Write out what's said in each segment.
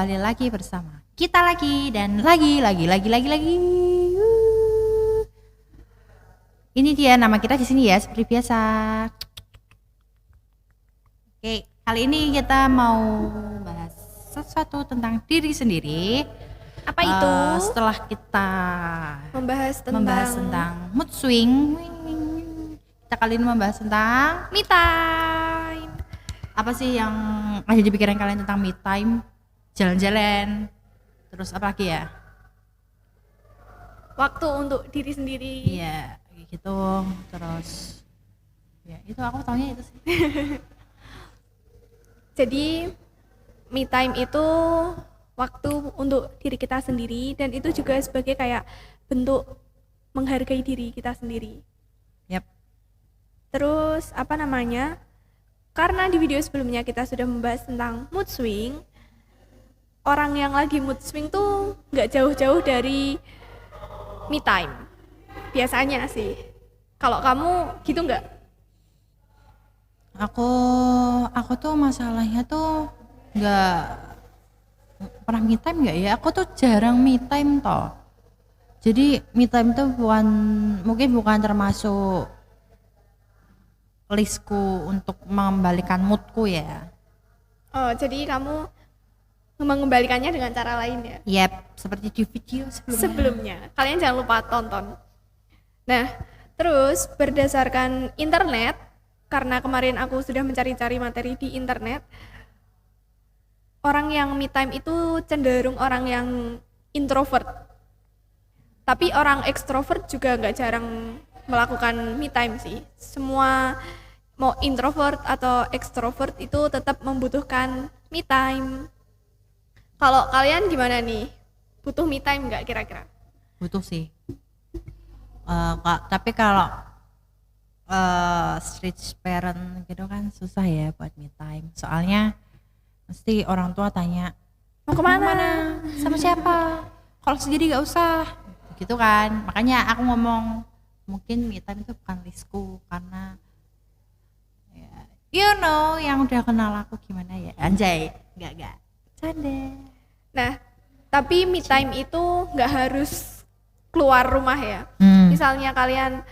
kembali lagi bersama kita lagi dan lagi. Ini dia nama kita di sini ya, seperti biasa. Oke, kali ini kita mau bahas sesuatu tentang diri sendiri. Apa itu? Setelah kita Membahas tentang mood swing, kita kali ini membahas tentang me time. apa sih yang ada di pikiran kalian tentang me time? Jalan-jalan, terus apa lagi ya? Waktu untuk diri sendiri. Iya, kayak gitu. Terus ya itu aku taunya itu sih. Jadi me time itu waktu untuk diri kita sendiri, dan itu juga sebagai kayak bentuk menghargai diri kita sendiri. Yap. Terus karena di video sebelumnya kita sudah membahas tentang mood swing, orang yang lagi mood swing tuh nggak jauh-jauh dari me time biasanya sih. Kalau kamu gitu nggak? Aku tuh masalahnya tuh nggak pernah me time nggak ya? Aku tuh jarang me time toh. Jadi me time tuh mungkin bukan termasuk listku untuk mengembalikan moodku ya. Oh, jadi kamu mengembalikannya dengan cara lain ya? Yap, seperti di video sebelumnya. Kalian jangan lupa tonton. Nah, terus berdasarkan internet, karena kemarin aku sudah mencari-cari materi di internet, orang yang me time itu cenderung orang yang introvert. Tapi orang ekstrovert juga nggak jarang melakukan me time sih. Semua mau introvert atau ekstrovert itu tetap membutuhkan me time. Kalau kalian gimana nih? Butuh me time nggak kira-kira? Butuh sih. Tapi kalau strict parent gitu kan susah ya buat me time. Soalnya mesti orang tua tanya Mau kemana? sama siapa? Kalau sendiri nggak usah, gitu kan. Makanya aku ngomong mungkin me time itu bukan listku karena ya, yang udah kenal aku gimana ya, anjay, nggak canda. Nah, tapi me time itu nggak harus keluar rumah ya. Misalnya kalian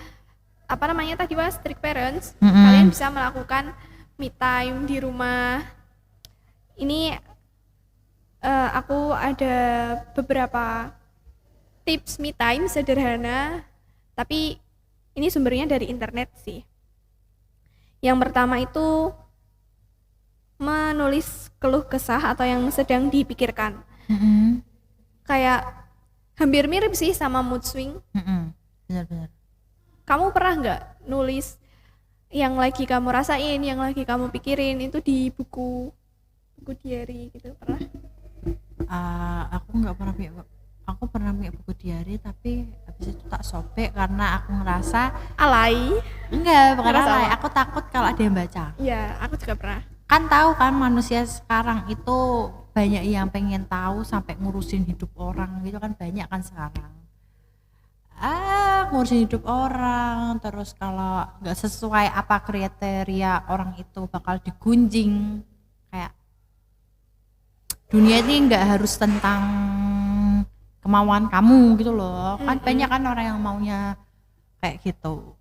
tadi strict parents, kalian bisa melakukan me time di rumah. Ini aku ada beberapa tips me time sederhana, tapi ini sumbernya dari internet sih. Yang pertama itu menulis keluh kesah atau yang sedang dipikirkan. Kayak hampir mirip sih sama mood swing. Benar-benar. Kamu pernah nggak nulis yang lagi kamu rasain, yang lagi kamu pikirin itu di buku diary gitu? Pernah? Aku nggak pernah punya. Aku pernah punya buku diary, tapi habis itu tak sobek karena aku ngerasa alay. Enggak, bukan Ngerasa alay. apa? Aku takut kalau ada yang baca. Iya, aku juga pernah. Kan tahu kan manusia sekarang itu banyak yang pengen tahu sampai ngurusin hidup orang gitu kan, banyak kan sekarang. Ngurusin hidup orang, terus kalau nggak sesuai apa kriteria orang itu bakal digunjing. Kayak dunia ini nggak harus tentang kemauan kamu gitu loh. Kan banyak kan orang yang maunya kayak gitu.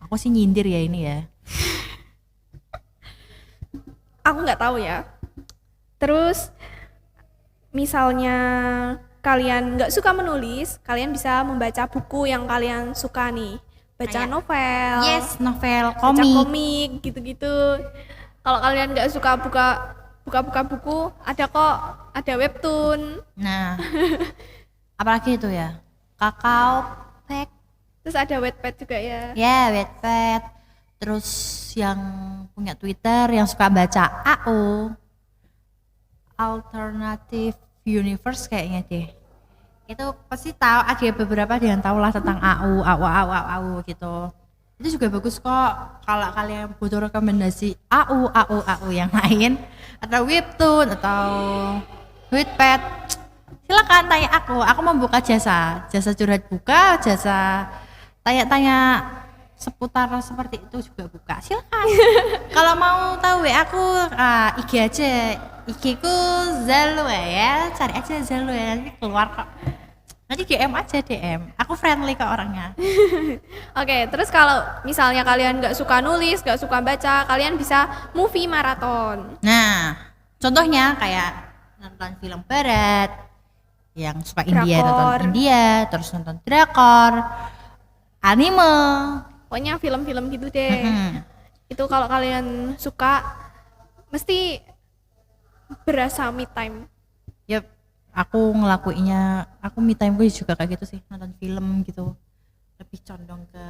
Aku sih nyindir ya ini ya. Aku nggak tahu ya. Terus misalnya kalian nggak suka menulis, kalian bisa membaca buku yang kalian suka nih. Baca novel. Yes, novel, Baca komik. komik gitu-gitu. Kalau kalian nggak suka buka buku, ada webtoon. Nah, apalagi itu ya? Kakao Pack. Terus ada Wattpad juga ya. Ya, Wattpad. Terus yang punya Twitter yang suka baca AO, Alternative Universe kayaknya deh. Itu pasti tahu, ada beberapa yang tahu lah tentang AU gitu. Itu juga bagus kok kalau kalian butuh rekomendasi AU yang lain atau webtoon atau Wattpad. Silakan tanya aku membuka jasa curhat buka, jasa tanya-tanya seputar seperti itu juga buka. Silakan. Kalau mau tahu WA aku IG aja IG ku Zalua ya, cari aja Zalua ya, nanti keluar kok. Nanti DM aja DM, aku friendly ke orangnya. Oke, terus kalau misalnya kalian nggak suka nulis, nggak suka baca, kalian bisa movie marathon. Nah, contohnya kayak nonton film barat, yang suka India Drakor. nonton India, terus nonton drakor, anime. Pokoknya film-film gitu deh. Itu kalau kalian suka, mesti berasa me time. Yep, aku ngelakuinnya, aku me time gue juga kayak gitu sih, nonton film gitu. Lebih condong ke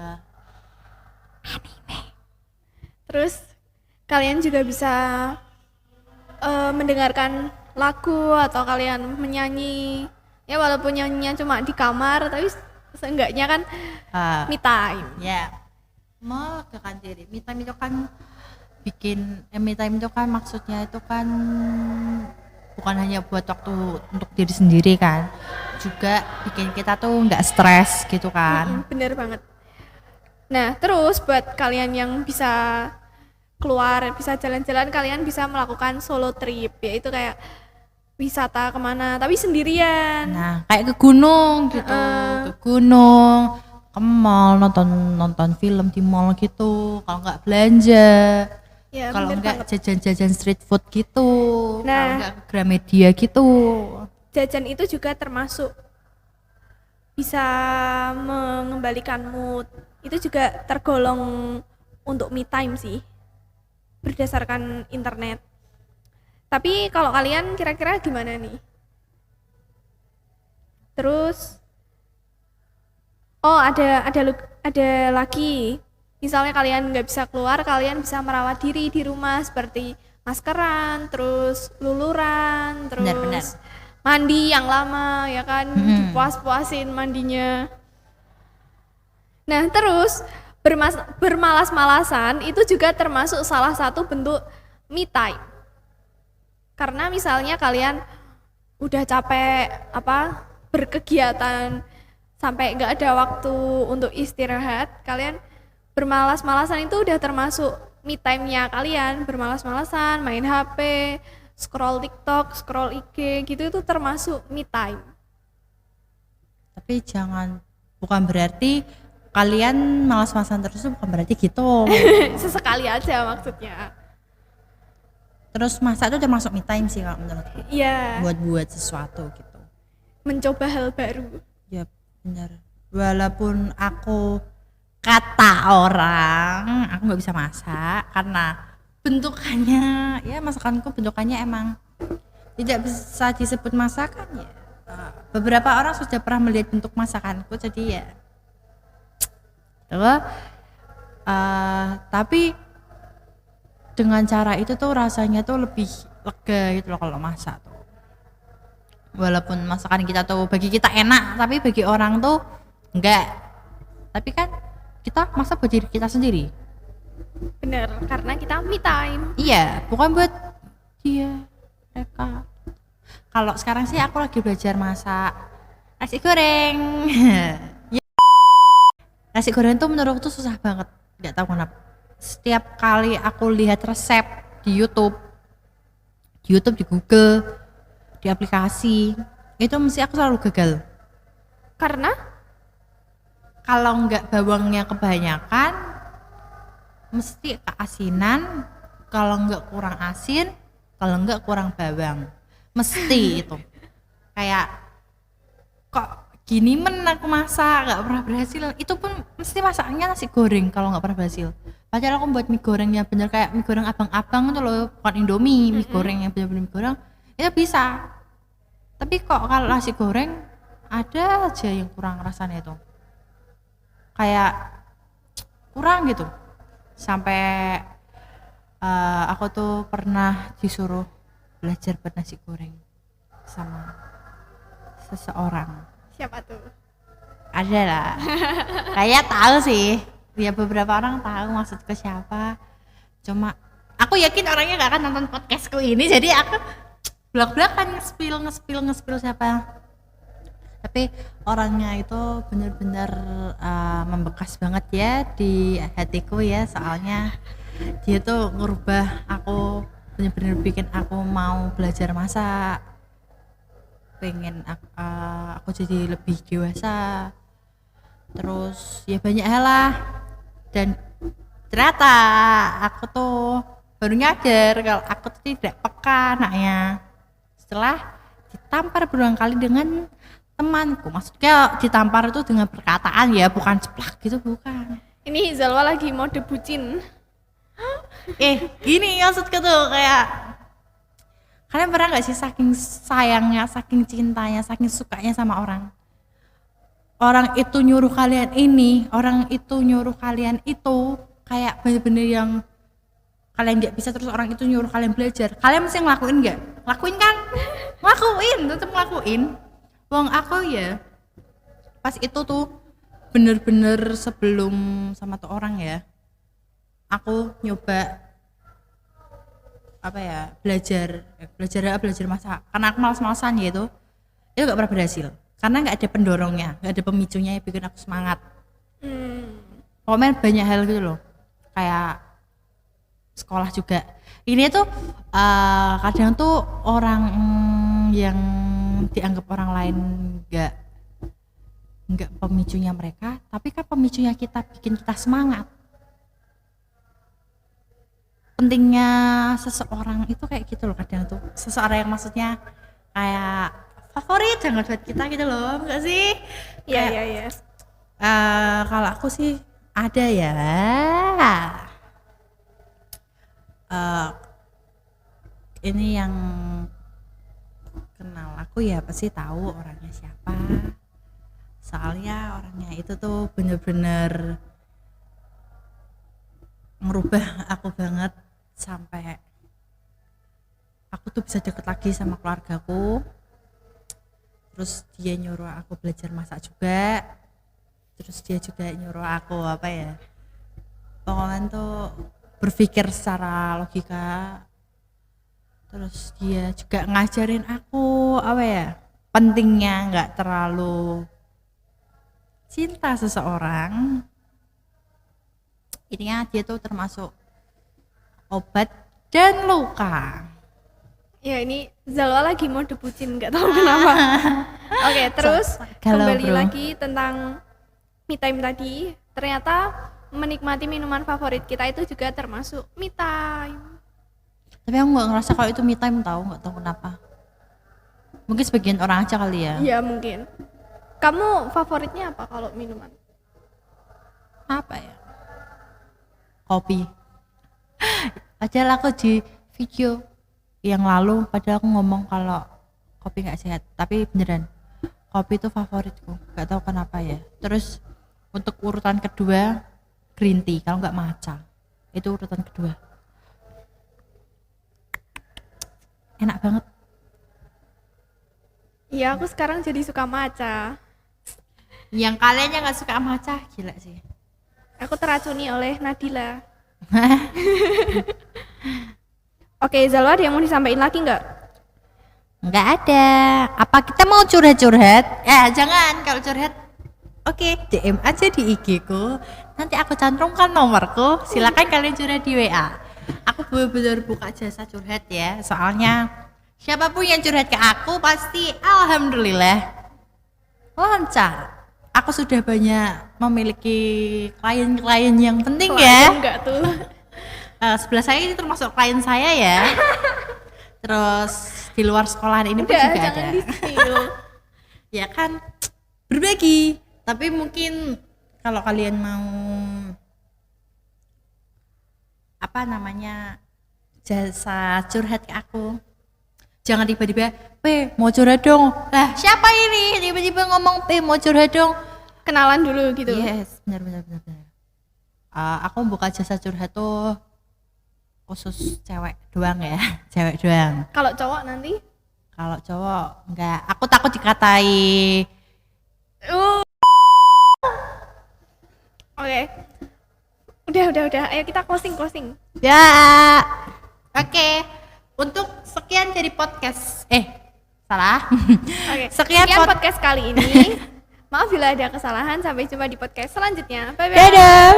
anime. Terus kalian juga bisa mendengarkan lagu atau kalian menyanyi. Ya walaupun nyanyinya cuma di kamar, tapi seenggaknya kan me time. Ya, melegakan diri. Me time itu kan bikin, me time itu kan maksudnya itu kan bukan hanya buat waktu untuk diri sendiri kan, juga bikin kita tuh nggak stres gitu kan. Bener banget. Nah terus buat kalian yang bisa keluar, bisa jalan-jalan, kalian bisa melakukan solo trip, yaitu kayak wisata kemana tapi sendirian. Nah kayak ke gunung gitu, ke gunung, ke mall, nonton film di mall gitu, kalau nggak belanja. Ya, kalau bener enggak banget. jajan-jajan street food gitu, kalau Nah. enggak ke Gramedia gitu. Jajan itu juga termasuk bisa mengembalikan mood. Itu juga tergolong untuk me time sih, berdasarkan internet. Tapi kalau kalian kira-kira gimana nih? Terus ada lagi. Misalnya kalian nggak bisa keluar, kalian bisa merawat diri di rumah seperti maskeran, terus luluran, terus Benar. mandi yang lama ya kan, dipuas-puasin mandinya. Nah terus bermalas-malasan itu juga termasuk salah satu bentuk me time. Karena misalnya kalian udah capek berkegiatan sampai nggak ada waktu untuk istirahat, kalian bermalas-malasan itu udah termasuk me time-nya kalian. Bermalas-malasan, main HP, scroll TikTok, scroll IG gitu, itu termasuk me time. Tapi bukan berarti kalian malas-malasan terus, bukan berarti gitu. Sesekali aja maksudnya. Terus masak itu termasuk me time sih kalau menurutku. Iya, Buat sesuatu gitu. mencoba hal baru. Ya benar. Walaupun aku kata orang, aku nggak bisa masak karena bentukannya, ya masakanku bentukannya emang tidak bisa disebut masakan ya. Beberapa orang sudah pernah melihat bentuk masakanku, jadi ya tapi dengan cara itu tuh rasanya tuh lebih lega gitu loh kalau masak tuh. Walaupun masakan kita tuh bagi kita enak, tapi bagi orang tuh enggak. Tapi kan kita masak buat diri kita sendiri. Bener, karena kita me time. Iya, bukan buat dia, mereka. Kalau sekarang sih aku lagi belajar masak nasi goreng. Nasi goreng tuh menurutku tuh susah banget, nggak tahu kenapa. Setiap kali aku lihat resep di YouTube, di Google, di aplikasi, itu mesti aku selalu gagal. Karena Kalau nggak bawangnya kebanyakan, mesti keasinan. Kalau nggak kurang asin, kalau nggak kurang bawang, mesti itu. Kayak kok gini aku masak nggak pernah berhasil. Itu pun mesti masaknya nasi goreng kalau nggak pernah berhasil. Padahal aku buat mie gorengnya bener kayak mie goreng abang-abang itu loh, bukan Indomie, mie goreng yang bener-bener mie goreng itu bisa. Tapi kok kalau nasi goreng ada aja yang kurang rasanya itu. Kayak kurang gitu. Sampai aku tuh pernah disuruh belajar buat nasi goreng sama seseorang. siapa tuh? Ada lah. Kayak tahu sih. Ya beberapa orang tahu maksudku siapa. Cuma aku yakin orangnya gak akan nonton podcastku ini, jadi aku belak-belakan nge-spill siapa. Tapi orangnya itu benar-benar membekas banget ya di hatiku ya, soalnya dia tuh ngerubah aku bener-bener bikin aku mau belajar masak, pengen aku jadi lebih dewasa, terus ya banyak hal lah. Dan ternyata aku tuh baru nyadar kalau aku tuh tidak peka anaknya setelah ditampar berulang kali dengan temanku. Maksudnya ditampar itu dengan perkataan ya, bukan ceplak gitu, bukan. Ini Zalwa lagi mode bucin. Gini maksudku tuh, kayak kalian pernah gak sih saking sayangnya, saking cintanya, saking sukanya sama orang, itu nyuruh kalian ini, orang itu nyuruh kalian itu, kayak bener-bener yang kalian gak bisa, terus orang itu nyuruh kalian belajar, kalian mesti ngelakuin gak? Lakuin kan? Ngelakuin, tetep ngelakuin. Wong aku ya pas itu tuh bener-bener sebelum sama tuh orang ya, aku nyoba belajar masak, karena aku malas-malasan gitu. Itu gak pernah berhasil karena gak ada pendorongnya, gak ada pemicunya yang bikin aku semangat. Pokoknya banyak hal gitu loh, kayak sekolah juga. Ini tuh kadang tuh orang yang dianggap orang lain nggak pemicunya mereka, tapi kan pemicunya kita, bikin kita semangat. Pentingnya seseorang itu kayak gitu loh, kadang tuh seseorang yang maksudnya kayak favorit jangan buat kita gitu loh, enggak sih? Iya. Kalau aku sih ada ya. Ini yang kenal aku ya pasti tahu orangnya siapa. Soalnya orangnya itu tuh bener-bener merubah aku banget, sampai aku tuh bisa deket lagi sama keluargaku. Terus dia nyuruh aku belajar masak juga, terus dia juga nyuruh aku pokoknya tuh berpikir secara logika. Terus dia juga ngajarin aku pentingnya nggak terlalu cinta seseorang. Intinya dia tuh termasuk obat dan luka. Ya ini Zalwa lagi mode bucin, nggak tahu kenapa. Oke, terus kembali lagi tentang me time tadi. Ternyata menikmati minuman favorit kita itu juga termasuk me time. Tapi aku nggak ngerasa kalau itu me time, nggak tahu kenapa. Mungkin sebagian orang aja kali ya. Iya mungkin. Kamu favoritnya apa kalau minuman? Apa ya? Kopi. Padahal aku di video yang lalu aku ngomong kalau kopi nggak sehat, tapi beneran kopi itu favoritku, nggak tahu kenapa ya. Terus untuk urutan kedua green tea, kalau nggak matcha, itu urutan kedua. Enak banget. Iya, aku sekarang jadi suka matcha. Yang kalian yang nggak suka matcha gila sih. Aku teracuni oleh Nadila. Oke, Zalwa, ada yang mau disampaikan lagi nggak? Nggak ada. Apa kita mau curhat-curhat? Jangan, kalau curhat oke, DM aja di IG ku. Nanti aku cantumkan nomorku. Silakan kalian curhat di WA. Aku benar-benar buka jasa curhat ya. Soalnya siapapun yang curhat ke aku pasti alhamdulillah lancar. Aku sudah banyak memiliki klien-klien yang penting ya. Enggak tuh. Sebelah saya ini termasuk klien saya ya. Terus di luar sekolahan ini pun juga ada. Ya kan, berbagi. Tapi mungkin kalau kalian mau jasa curhat ke aku, jangan tiba-tiba mau curhat dong. Lah siapa ini tiba-tiba ngomong mau curhat dong? Kenalan dulu gitu. Yes, benar. Aku buka jasa curhat tuh khusus cewek doang ya. Cewek doang. Kalau cowok nanti? Kalau cowok enggak, aku takut dikatai. Oke. Udah. Ayo kita closing. Ya. Oke. Untuk sekian dari podcast. Salah. Oke. Sekian podcast kali ini. Maaf bila ada kesalahan. Sampai jumpa di podcast selanjutnya. Bye bye. Dadah.